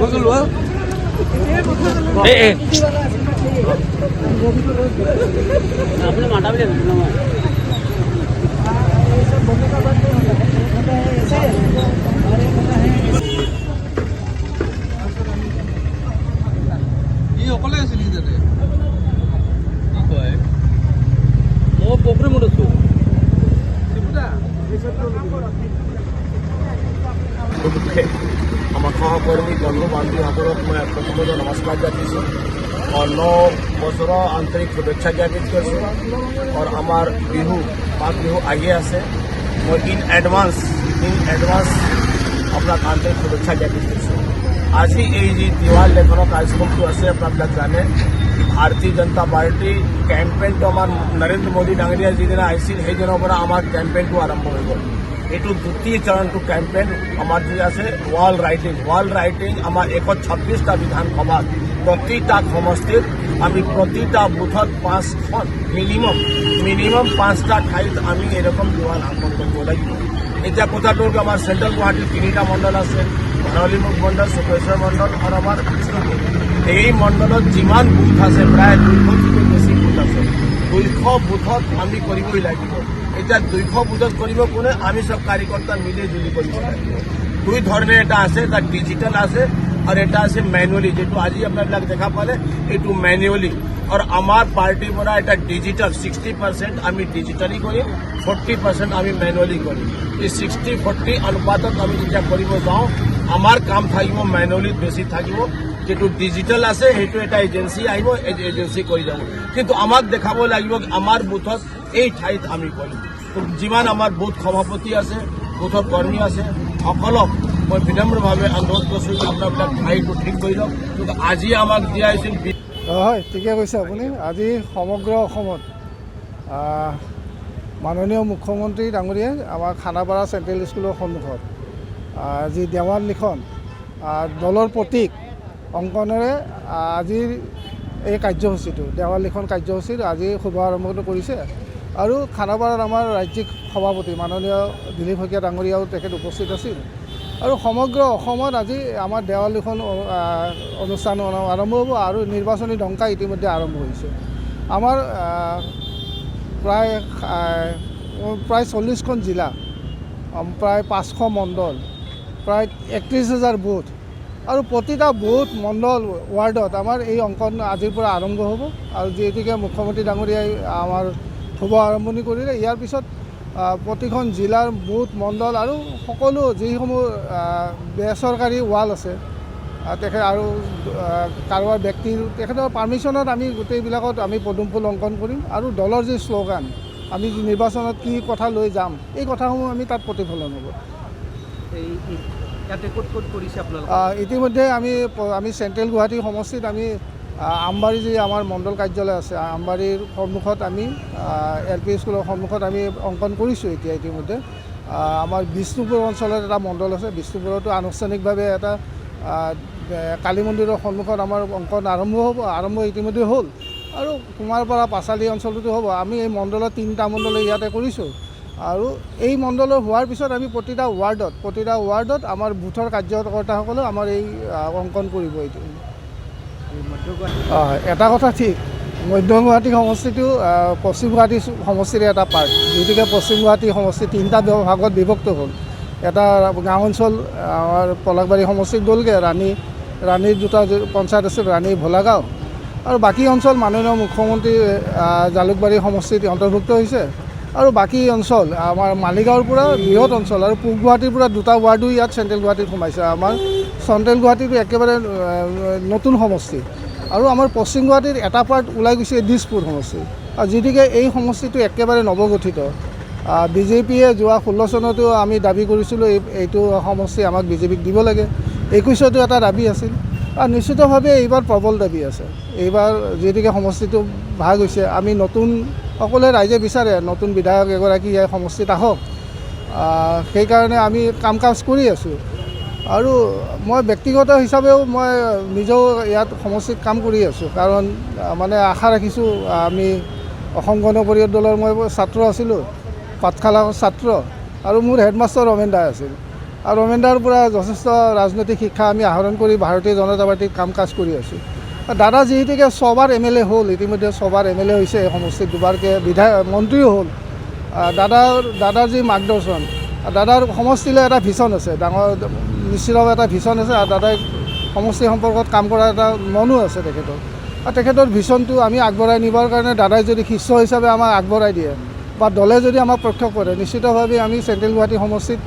आपने माटा भी অকলে আছিলি তাতে কি কয় মই প্ৰগ্ৰেমত আছো আমার সহকর্মী বন্ধু বান্ধবীসকলক মই প্রথমত নমস্কার জানিয়েছো और 9 বছর আন্তরিক শুভেচ্ছা জ্ঞাপিত করছো और আমার বিহু মাঘ বিহু আগে আছে মই ইন এডভান্স আপনার আন্তরিক শুভেচ্ছা জ্ঞাপিত করছো আজি এই যে দেৱাল লেখনৰ কাৰ্যক্ৰমটো আছে আপোনালোক জানে ভাৰতীয় জনতা পাৰ্টি কেম্পেইনটো আমাৰ নৰেন্দ্ৰ মোদী ডাঙৰীয়া যিদিনা আহিছিল সেইদিনৰ পৰা আমাৰ কেম্পেইনটো আৰম্ভ হৈ গ'ল এইটো দ্বিতীয় চৰণটো কেম্পেইন আমাৰ যি আছে ৱাল ৰাইটিং আমাৰ 126টা বিধানসভাত প্ৰতিটা সমষ্টিত আমি প্ৰতিটা বুথত 5খন মিনিমাম 5টা ঠাইত আমি এৰকম দেৱাল অংকন কৰিব লাগিব এতিয়া কথাটো আমাৰ চেণ্ট্ৰেল গুৱাহাটীৰ 3টা মণ্ডল আছে ভৰালিমুখ মণ্ডল শুক্লেশ্বৰ মণ্ডল আৰু আমাৰ বিষ্ণুপুৰ এই মণ্ডলত যিমান বুথ আছে প্ৰায় 200 বেছি বুথ আছে 200 বুথত আমি কৰিবই লাগিব এতিয়া 200 বুথত কৰিব কোনে আমি সব কাৰ্যকৰ্তা মিলি জুলি কৰিব লাগিব দুই ধৰণে এটা আছে এটা ডিজিটেল আছে আর এটা আছে ম্যানুয়ালি যেটো আজি আপনারা দেখা পালে এটু ম্যানুয়ালি আর আমার পার্টির পৰা এটা ডিজিটাল 60% আমি ডিজিটালি কৰিম 40% আমি ম্যানুয়ালি কৰিম এই 60-40 অনুপাতত আমি যেতিয়া কৰিব যাওঁ আমার কাম থাকিব ম্যানুয়ালি বেশি থাকিব যেটো ডিজিটাল আছে সেইটো এটা এজেন্সি আহিব এজেন্সি কৰি যাব কিন্তু আমাক দেখাব লাগিব আমাৰ বুথত এই ঠাইত আমি কৰিম তো যিমান আমাৰ বুথ সভাপতি আছে বুথৰ কৰ্মী আছে সকলক মই বিনম্ৰভাৱে অনুৰোধ কৰিছোঁ যে আপোনালোকে ঠাইটো ঠিক কৰি লওক কিন্তু আজি আমাক দিয়া হৈছিল হয় ঠিকে কৈছে আপুনি আজি সমগ্ৰ অসমত মাননীয় মুখ্যমন্ত্ৰী ডাঙৰীয়াই আমাৰ খানাপাৰা চেণ্ট্ৰেল স্কুলৰ সন্মুখত যি দেৱাল লিখন দলৰ প্ৰতীক অংকনেৰে আজিৰ এই কাৰ্যসূচীটো দেৱাল লিখন কাৰ্যসূচীৰ আজি শুভাৰম্ভটো কৰিছে আৰু খানাপাৰাত আমাৰ ৰাজ্যিক সভাপতি মাননীয় দিলীপ শইকীয়া ডাঙৰীয়াও তেখেত উপস্থিত আছিল আৰু সমগ্ৰ অসমত আজি আমাৰ দেৱাল লিখন অনুষ্ঠান আৰম্ভ হ'ব আৰু নিৰ্বাচনী ডংকা ইতিমধ্যে আৰম্ভ হৈছে আমাৰ প্ৰায় 40খন জিলা প্ৰায় 500 মণ্ডল প্ৰায় 31,000 বুথ আৰু প্ৰতিটা বুথ মণ্ডল ৱাৰ্ডত আমাৰ এই অংকন আজিৰ পৰা আৰম্ভ হ'ব আৰু যিহেতুকে মুখ্যমন্ত্ৰী ডাঙৰীয়াই আমাৰ শুভ আৰম্ভণি কৰিলে ইয়াৰ পিছত প্ৰতিখন জিলাৰ বুথ মণ্ডল আৰু সকলো যিসমূহ বেচৰকাৰী ৱাল আছে তেখেত আৰু কাৰোবাৰ ব্যক্তিৰ তেখেতৰ পাৰ্মিশ্যনত আমি গোটেইবিলাকত আমি পদুম ফুল অংকন কৰিম আৰু দলৰ যি শ্লোগান আমি নিৰ্বাচনত কি কথা লৈ যাম এই কথাসমূহ আমি তাত প্ৰতিফলন হ'ব ইতিমধ্যে আমি চেণ্ট্ৰেল গুৱাহাটী সমষ্টিত আমি আমবাৰী যি আমাৰ মণ্ডল কাৰ্যালয় আছে আমবাৰীৰ সন্মুখত আমি LP স্কুলৰ সন্মুখত আমি অংকন কৰিছোঁ ইতিমধ্যে আমাৰ বিষ্ণুপুৰ অঞ্চলত এটা মণ্ডল আছে বিষ্ণুপুৰতো আনুষ্ঠানিকভাৱে এটা কালী মন্দিৰৰ সন্মুখত আমাৰ অংকন আৰম্ভ ইতিমধ্যে হ'ল আৰু কুমাৰপাৰা পাঁচালী অঞ্চলতো হ'ব আমি এই মণ্ডলত 3টা মণ্ডল ইয়াতে কৰিছোঁ আৰু এই মণ্ডলৰ হোৱাৰ পিছত আমি প্ৰতিটা ৱাৰ্ডত আমাৰ বুথৰ কাৰ্যকৰ্তাসকলেও আমাৰ এই অংকন কৰিব এইটো এটা কথা ঠিক মধ্য গুৱাহাটী সমষ্টিটো পশ্চিম গুৱাহাটী সমষ্টিৰ এটা পাৰ্ট যিহেতুকে পশ্চিম গুৱাহাটী সমষ্টি 3টা ভাগত বিভক্ত হ'ল এটা গাঁও অঞ্চল আমাৰ পলাশবাৰী সমষ্টিত গ'লগৈ ৰাণীৰ 2টা পঞ্চায়ত আছে ৰাণী ভোলাগাঁও আৰু বাকী অঞ্চল মাননীয় মুখ্যমন্ত্ৰী জালুকবাৰী সমষ্টিত অন্তৰ্ভুক্ত হৈছে আৰু বাকী অঞ্চল আমাৰ মালিগাঁৱৰ পৰা বৃহৎ অঞ্চল আৰু পূব গুৱাহাটীৰ পৰা 2টা ৱাৰ্ডো ইয়াত চেণ্ট্ৰেল গুৱাহাটীত সোমাইছে আমাৰ চেণ্ট্ৰেল গুৱাহাটীটো একেবাৰে নতুন সমষ্টি আৰু আমাৰ পশ্চিম গুৱাহাটীৰ এটা পাৰ্ট ওলাই গৈছে দিছপুৰ সমষ্টি আৰু যিহেতুকে এই সমষ্টিটো একেবাৰে নৱগঠিত বিজেপিয়ে যোৱা 16 চনতো আমি দাবী কৰিছিলোঁ এইটো সমষ্টি আমাক বিজেপিক দিব লাগে 21তো এটা দাবী আছিল আৰু নিশ্চিতভাৱে এইবাৰ প্ৰবল দাবী আছে এইবাৰ যিহেতুকে সমষ্টিটো ভাগ হৈছে আমি নতুন সকলোৱে ৰাইজে বিচাৰে নতুন বিধায়ক এগৰাকী এই সমষ্টিত আহক সেইকাৰণে আমি কাম কাজ কৰি আছোঁ আৰু মই ব্যক্তিগত হিচাপেও মই নিজেও ইয়াত সমষ্টিত কাম কৰি আছোঁ কাৰণ মানে আশা ৰাখিছোঁ আমি অসম গণ পৰিষদ দলৰ মই ছাত্ৰ আছিলোঁ পাঠশালাৰ ছাত্ৰ আৰু মোৰ হেডমাষ্টাৰ ৰমেন দাই আছিল আৰু ৰমেনদাৰ পৰা যথেষ্ট ৰাজনৈতিক শিক্ষা আমি আহৰণ কৰি ভাৰতীয় জনতা পাৰ্টীত কাম কাজ কৰি আছোঁ। দাদা যিহেতুকে ছবাৰ MLA হ'ল, ইতিমধ্যে ছবাৰ MLA হৈছে এই সমষ্টিত, দুবাৰকৈ মন্ত্ৰীও হ'ল। দাদাৰ যি মাৰ্গদৰ্শন, দাদাৰ সমষ্টিলৈ এটা ভিছন আছে, ডাঙৰ নিশ্চিতভাৱে এটা ভিছন আছে, আৰু দাদাই সমষ্টি সম্পৰ্কত কাম কৰাৰ এটা মনো আছে তেখেতৰ। আৰু তেখেতৰ ভিছনটো আমি আগবঢ়াই নিবৰ কাৰণে দাদাই যদি শিষ্য হিচাপে আমাক আগবঢ়াই দিয়ে বা দলে যদি আমাক প্ৰত্যক্ষ কৰে, নিশ্চিতভাৱে আমি চেণ্ট্ৰেল গুৱাহাটী সমষ্টিত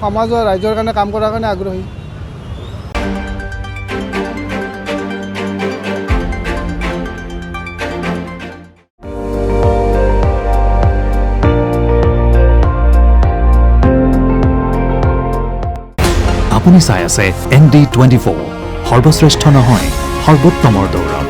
সমাজৰ ৰাইজৰ কাৰণে কাম কৰাৰ কাৰণে আগ্ৰহী। আপুনি চাই আছে ND24, সৰ্বশ্ৰেষ্ঠ নহয় সৰ্বোত্তমৰ দৌৰ।